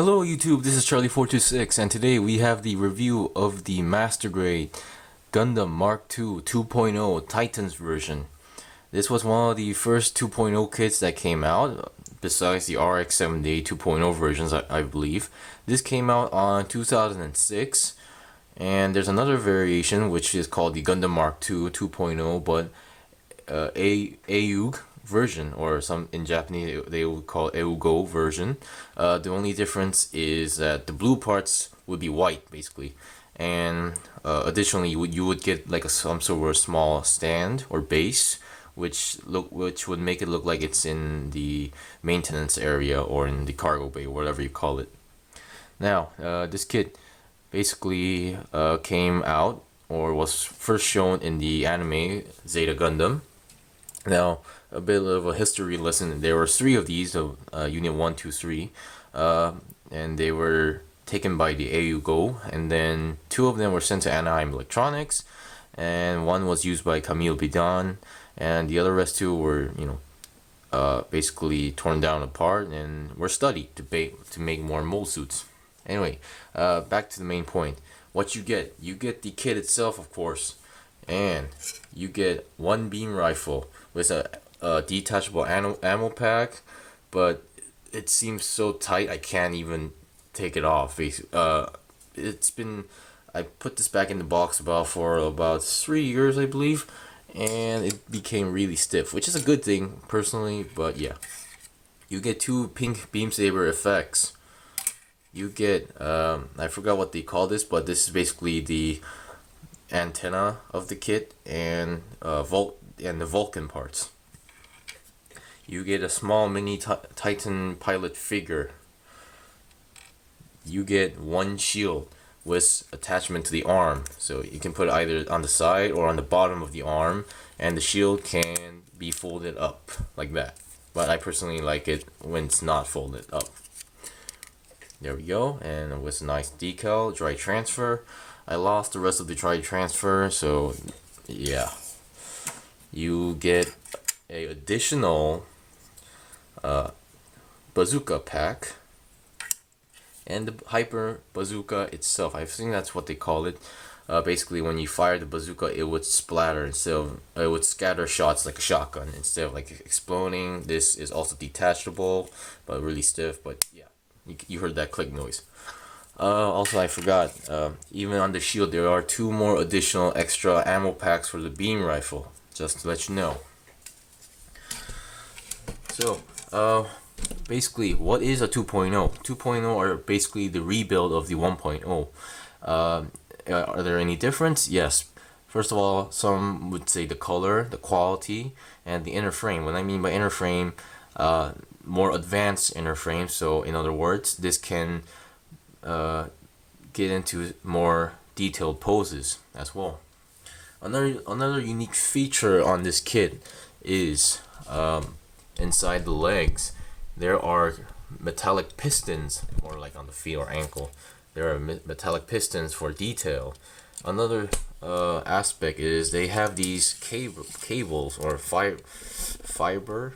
Hello YouTube, this is Charlie426 and today we have the review of the Master Grade Gundam Mark II 2.0 Titans version. This was one of the first 2.0 kits that came out, besides the RX-7D 2.0 versions I believe. This came out on 2006, and there's another variation which is called the Gundam Mark II 2.0, but AUG version, or some in Japanese they would call it Eugo version. The only difference is that the blue parts would be white basically, and additionally you would get like some sort of small stand or base, which would make it look like it's in the maintenance area or in the cargo bay, whatever you call it. Now this kit basically came out or was first shown in the anime Zeta Gundam. Now, a bit of a history lesson. There were three of these, Unit 1, 2, 3, and they were taken by the AUGO, and then two of them were sent to Anaheim Electronics, and one was used by Camille Bidan, and the other rest two were, basically torn down apart and were studied to make more mold suits. Anyway, back to the main point. What you get the kit itself, of course, and you get one beam rifle with a detachable ammo pack, but it seems so tight I can't even take it off. I put this back in the box for about 3 years I believe, and it became really stiff, which is a good thing personally, but yeah. You get two pink beam saber effects. You get I forgot what they call this, but this is basically the antenna of the kit and the Vulcan parts. You get a small mini Titan pilot figure. You get one shield with attachment to the arm, so you can put it either on the side or on the bottom of the arm, and the shield can be folded up like that, but I personally like it when it's not folded up. There we go, and with a nice decal, dry transfer. I lost the rest of the dry transfer, so yeah. You get a additional bazooka pack and the hyper bazooka itself. I think that's what they call it. Basically, when you fire the bazooka, it would splatter it would scatter shots like a shotgun instead of like exploding. This is also detachable, but really stiff. But yeah, you heard that click noise. Also, I forgot, even on the shield there are two more additional extra ammo packs for the beam rifle, just to let you know. So, basically, what is a 2.0? 2.0 are basically the rebuild of the 1.0. Are there any difference? Yes. First of all, some would say the color, the quality, and the inner frame. What I mean by inner frame, more advanced inner frame. So, in other words, this can get into more detailed poses as well. Another unique feature on this kit is inside the legs there are metallic pistons, more like on the feet or ankle. There are metallic pistons for detail. Another aspect is they have these cables or fiber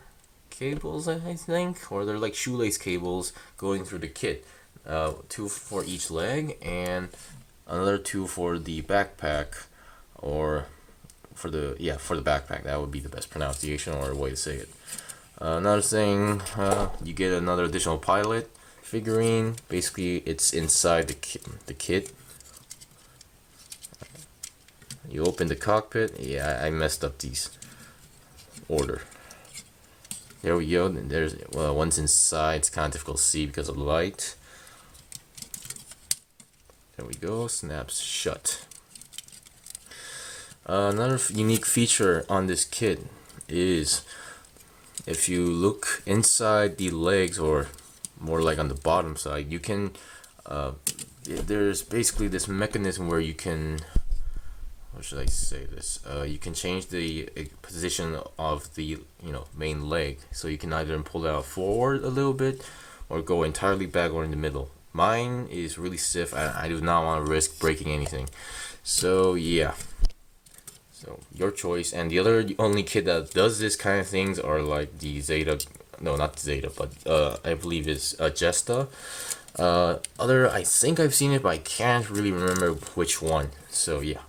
cables, I think, or they're like shoelace cables going through the kit. Two for each leg and another two for the backpack, or for the backpack. That would be the best pronunciation or way to say it. Another thing, you get another additional pilot figurine. Basically, it's inside the kit. You open the cockpit. Yeah, I messed up these order. There we go. There's one's inside. It's kind of difficult to see because of the light. There we go, snaps shut. Another unique feature on this kit is if you look inside the legs, or more like on the bottom side, you can there's basically this mechanism where you can, what should I say this, you can change the position of the main leg, so you can either pull it out forward a little bit or go entirely back or in the middle. Mine is really stiff. I do not want to risk breaking anything. So yeah. So your choice. And the only kit that does this kind of things are like the Zeta, no, not Zeta, but I believe it's Jesta. I think I've seen it, but I can't really remember which one. So yeah.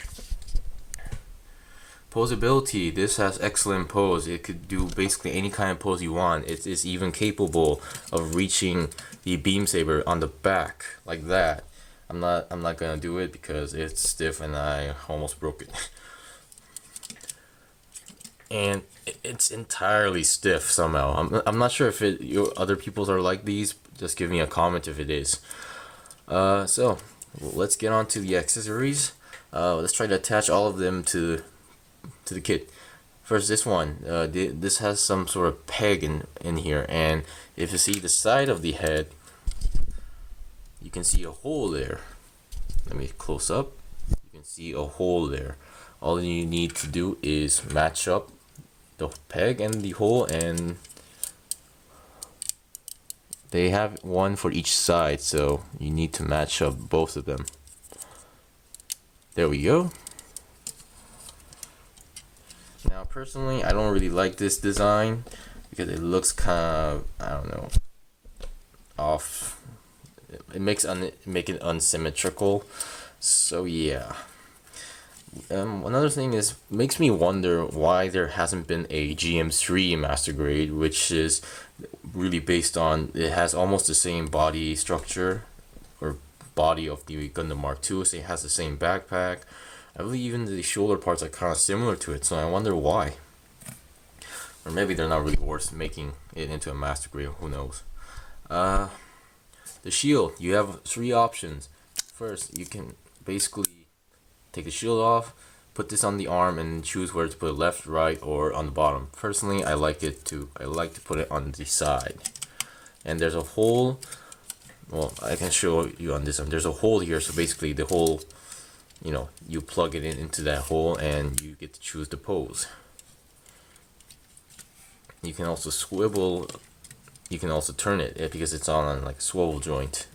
Posability, this has excellent pose. It could do basically any kind of pose you want. It is even capable of reaching the beam saber on the back like that. I'm not gonna do it because it's stiff and I almost broke it. And it's entirely stiff somehow. I'm not sure if other people's are like these. Just give me a comment if it is. So let's get on to the accessories. Let's try to attach all of them to the kit. First, this one. This has some sort of peg in here, and if you see the side of the head, you can see a hole there. Let me close up. You can see a hole there. All you need to do is match up the peg and the hole, and they have one for each side, so you need to match up both of them. There we go. Now personally, I don't really like this design because it looks kind of, I don't know, off. It make it unsymmetrical. So yeah. Another thing is, makes me wonder why there hasn't been a GM3 Master Grade, which is really based on, it has almost the same body structure or body of the Gundam Mark-II, so it has the same backpack. I believe even the shoulder parts are kind of similar to it, so I wonder why. Or maybe they're not really worth making it into a Master Grade, who knows. The shield, you have 3 options. First, you can basically take the shield off, put this on the arm, and choose where to put it, left, right, or on the bottom. Personally, I like to put it on the side. And there's a hole. Well, I can show you on this one. There's a hole here, so basically the hole, you plug it into that hole, and you get to choose the pose. You can also swivel. You can also turn it because it's on like a swivel joint.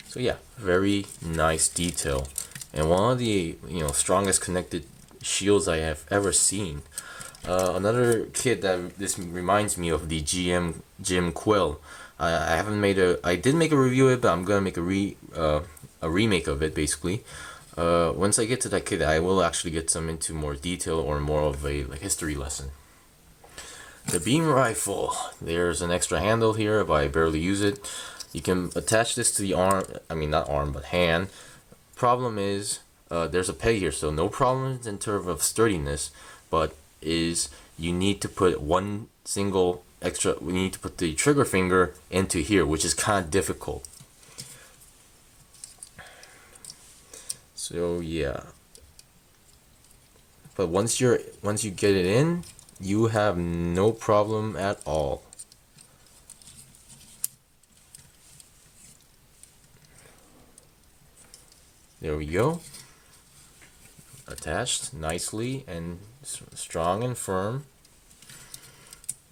So yeah, very nice detail. And one of the strongest connected shields I have ever seen. Another kit that this reminds me of, the Gym Quill. I did make a review of it, but I'm gonna make a remake of it basically. Once I get to that kit, I will actually get some into more detail or more of a history lesson. The beam rifle. There's an extra handle here, but I barely use it. You can attach this to the arm. I mean, not arm, but hand. Problem is, there's a peg here, so no problems in terms of sturdiness, but you need to put one single extra. We need to put the trigger finger into here, which is kind of difficult. So yeah, but once you get it in, you have no problem at all. There we go. Attached nicely and strong and firm.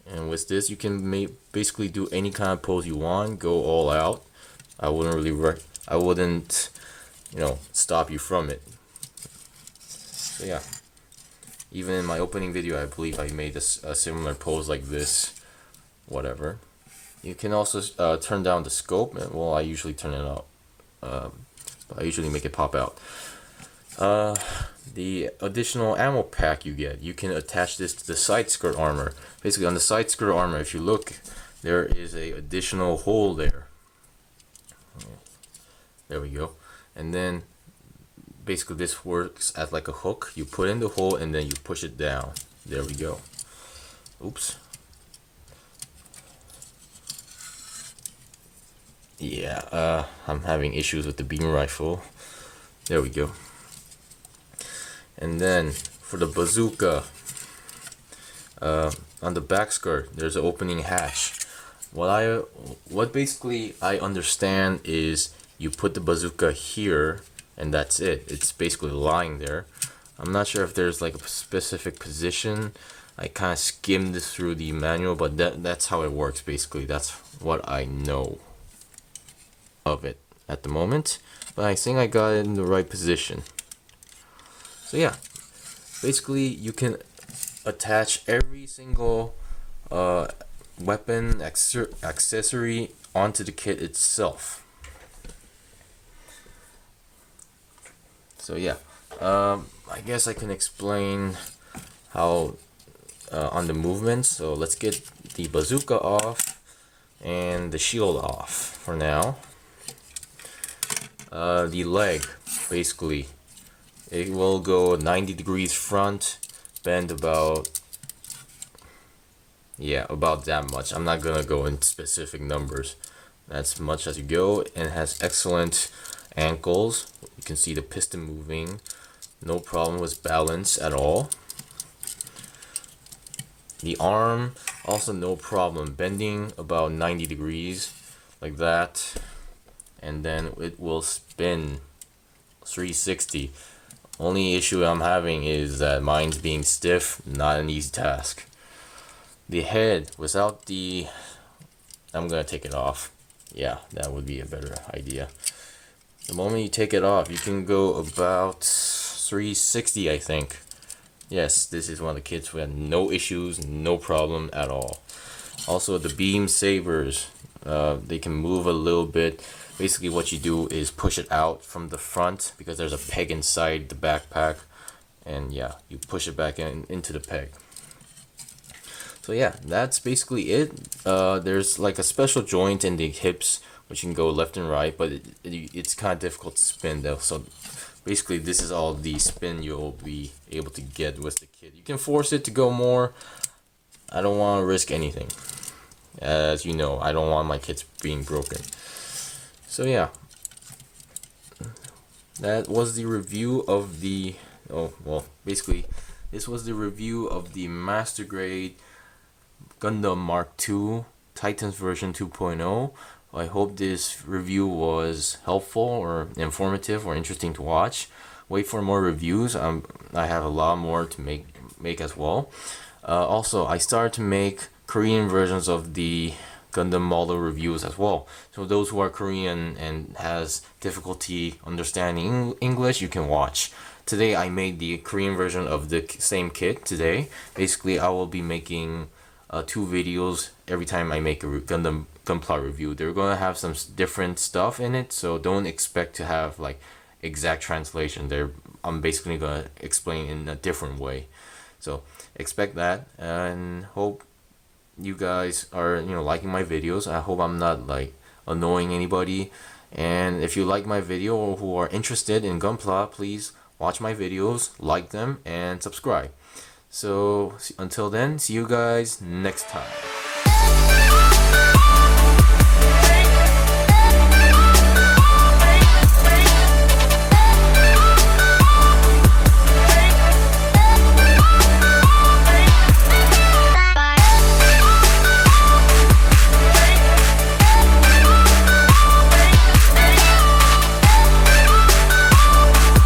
And with this, you can basically do any kind of pose you want. Go all out. I wouldn't stop you from it. So yeah. Even in my opening video, I believe I made a similar pose like this. Whatever. You can also turn down the scope. Well, I usually turn it up. But I usually make it pop out. The additional ammo pack you can attach this to the side skirt armor. Basically, on the side skirt armor, if you look, there is a additional hole there. There we go. And then basically this works as like a hook. You put in the hole and then you push it down. There we go. Oops. Yeah, I'm having issues with the beam rifle. There we go. And then for the bazooka, on the back skirt, there's an opening hatch. What basically I understand is you put the bazooka here, and that's it. It's basically lying there. I'm not sure if there's like a specific position. I kind of skimmed this through the manual, but that's how it works basically. That's what I know of it at the moment, but I think I got it in the right position. So yeah, basically you can attach every single weapon accessory onto the kit itself. So yeah, I guess I can explain how on the movements. So let's get the bazooka off and the shield off for now. The leg, basically, it will go 90 degrees front, bend about, yeah, about that much. I'm not gonna go in specific numbers. That's much as you go, and has excellent ankles. You can see the piston moving. No problem with balance at all. The arm, also no problem, bending about 90 degrees like that, and then it will spin 360. Only issue I'm having is that mine's being stiff, not an easy task. The head, without the, I'm gonna take it off. Yeah, that would be a better idea. The moment you take it off, you can go about 360, I think. Yes, this is one of the kits who had no issues, no problem at all. Also, the beam sabers, they can move a little bit. Basically, what you do is push it out from the front because there's a peg inside the backpack, and yeah, you push it back into the peg. So yeah, that's basically it. There's like a special joint in the hips which you can go left and right, but it's kind of difficult to spin though. So basically, this is all the spin you'll be able to get with the kit. You can force it to go more. I don't want to risk anything. As you know, I don't want my kits being broken. So yeah, that was the review of the, oh well, basically this was the review of the Master Grade Gundam Mark-II Titans version 2.0. I hope this review was helpful or informative or interesting to watch. Wait for more reviews. I have a lot more to make as well. Also, I started to make Korean versions of the Gundam model reviews as well. So those who are Korean and has difficulty understanding English, you can watch. Today I made the Korean version of the same kit today. Basically, I will be making 2 videos every time I make a Gundam Gunpla review. They're gonna have some different stuff in it, so don't expect to have like exact translation. I'm basically gonna explain in a different way. So expect that, and hope you guys are liking my videos. I hope I'm not like annoying anybody. And if you like my video or who are interested in Gunpla, please watch my videos, like them, and subscribe. So until then, see you guys next time.